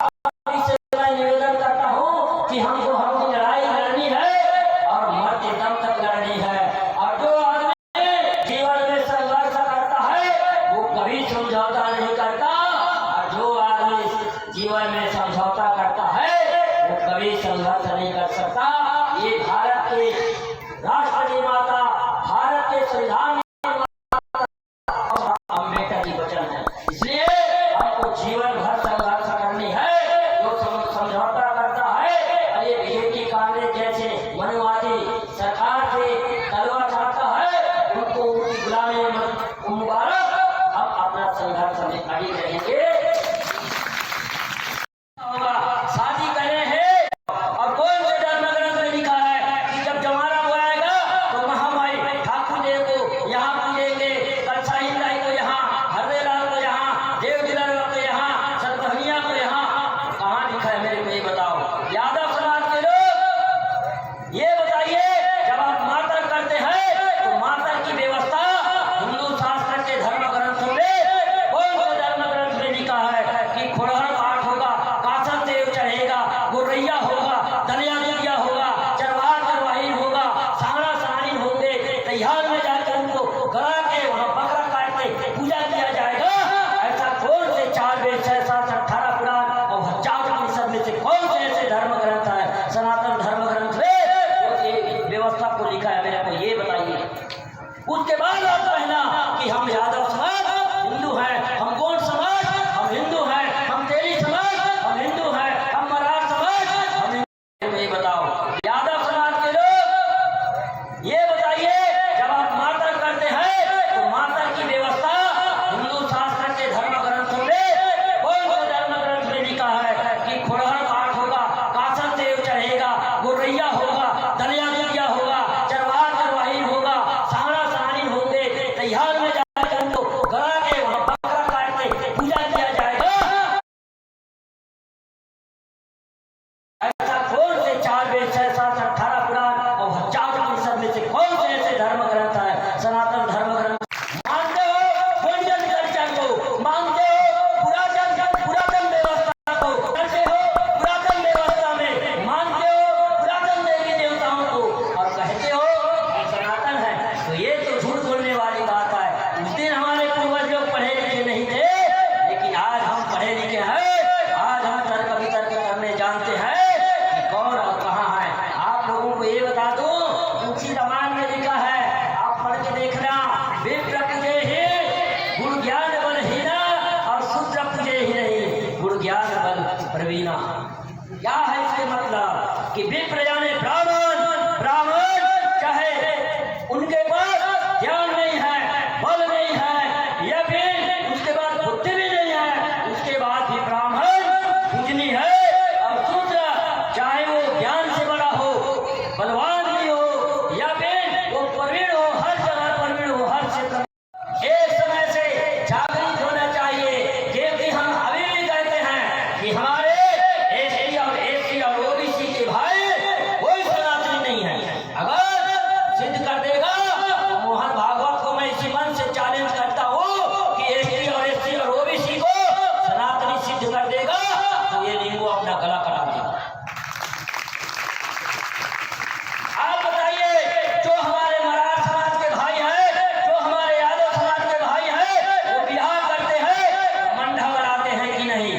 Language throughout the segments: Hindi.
मैं निवेदन करता हूँ कि हमको अपनी लड़ाई लड़नी है और मरते दम तक लड़नी है। और जो आदमी जीवन में संघर्ष करता है वो कभी समझौता नहीं करता, और जो आदमी जीवन में समझौता करता है वो कभी संघर्ष नहीं कर सकता। ये भारत के राष्ट्र निर्माता, भारत के संविधान अम्बेडकर की वचन है। इसलिए हमको जीवन भर संघर्ष करनी है। जो समझौता करता है, अरे बीजेपी कांग्रेस जैसे मनवादी सरकार से करवा चाहता है, उनको उनकी गुलामी मुबारक। हम अपना संघर्ष में अड़ी रहेंगे। शादी करे हैं और कौन से धर्मग्रंथ में लिखा है कि जब जमाना हो आएगा तो महामाई ठाकुर देव को यहाँ पूजेंगे, कलशाही लाई को यहाँ, हरदेलाल को यहाँ, देवदिलाल को यहाँ, सतभनिया को यहाँ। कहाँ लिखा है मेरे को ये बताओ। यादव समाज के लोग ये बताइए, जब आप मातर करते हैं तो मातर की व्यवस्था हिंदू शास्त्र के धर्म ग्रंथों में कौन से धर्म ग्रंथ में लिखा है कि खुड़हर पाठ होगा, कासन देव चढ़ेगा, गुर्रैया होगा, दलिया दिया होगा, चरवाहा चरवाही होगा, सारा सानी होंगे, तैयार में जाकर उनको गला के वहाँ बकरा काट के पूजा किया जाएगा। ऐसा कौन से 4 वेद 6 7 18 पुराण और 1000 उपनिषद में से कौन से ऐसे धर्म ग्रंथ है सनातन धर्म ग्रंथ में जो व्यवस्था को लिखा है, मेरे को ये बताइए। उसके बाद आप कहना कि हम यादव समाज हिंदू हैं, हम कौन समाज, हम हिंदू हैं, हम तेली समाज, हम हिंदू हैं, हम मराठ समाज, हम हिंदू। ये बताओ यादव समाज के लोग ये बताइए, जब आप मातर करते हैं तो मातर की व्यवस्था हिंदू शास्त्र के धर्म ग्रंथों में कौन से धर्म ग्रंथ में लिखा है कि खुड़हर पाठ होगा, कासन देव चढ़ेगा, गुर्रैया होगा, दलिया दिया होगा, चरवाहा चरवाही होगा, सारा सानी होंगे, तैयार में जाकर उनको गला के वहाँ बकरा काट के पूजा किया जाएगा। ऐसा कौन से 4 वेद 6 7 18 पुराण और 1000 उपनिषद में से कौन से ऐसे धर्म ग्रंथ है सनातन धर्म ग्रंथ। मानते हो गोल्डन कल्चर को, मानते हो पुरातन व्यवस्था को, करते हो पुरातन व्यवस्था में, मानते हो पुरातन देवी देवताओं को और कहते हो कि सनातन है, तो ये तो झूठ बोलने वाली बात है। उस दिन हमारे पूर्वज लोग पढ़े लिखे नहीं थे, लेकिन आज हम पढ़े लिखे हैं। आज हम तर्क वितर्क करने जानते हैं कि कौन और कहाँ है। आप लोगों को ये बता दूं, उसी रामायण में लिखा है, आप पढ़ के देखना। विप्र पूजे ही गुण ज्ञान बल हीना और शूद्र पूजे ही नहीं गुण ज्ञान बल प्रवीणा। क्या है इसके मतलब कि विप्र यानी ब्राह्मण, ब्राह्मण चाहे उनके पास ज्ञान नहीं है, बल नहीं है, या फिर उसके बाद बुद्धि भी नहीं है, उसके बाद भी ब्राह्मण पूजनी है। और शूद्र चाहे वो ज्ञान से बड़ा हो, बलवान भी हो, या फिर वो प्रवीण हो, हर जगह प्रवीण हो, हर क्षेत्र। इस समय से जागृत होना चाहिए, क्योंकि हम अभी भी कहते हैं कि हमारे एसटी और ओबीसी के भाई कोई सनातनी नहीं है। अगर सिद्ध कर देगा तो मोहन भागवत को मैं इसी मन से चैलेंज करता हूँ कि एसटी और ओबीसी को सनातनी सिद्ध कर देगा तो ये लिंगो अपना गला कटा देगा। आप बताइए, जो हमारे मराठ समाज के भाई हैं, जो हमारे यादव समाज के भाई हैं, वो बिहार करते हैं, मंडा बनाते हैं कि नहीं,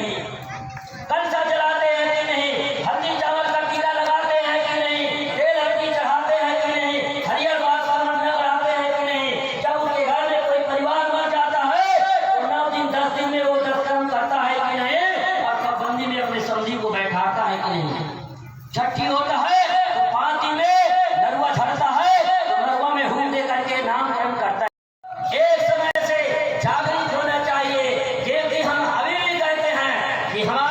कलशा जलाते हैं कि नहीं, हल्दी चावल का टीका लगाते हैं कि नहीं, तेल हल्दी चढ़ाते हैं कि नहीं, हरियर बात का मंडा बनाते हैं कि नहीं। जब उनके घर में कोई परिवार मर जाता है तो 9 दिन 10 दिन में वो 10 कर्म करता है कि नहीं, और पाबंदी में अपने समझी को बैठाता है कि नहीं। छठी होता है तो 5 दिन में नरवा झड़ता है तो नरवा में हुम दे करके नामकरण करता है। एक समय से जागृत होना चाहिए, क्योंकि हम अभी भी कहते हैं कि हमारे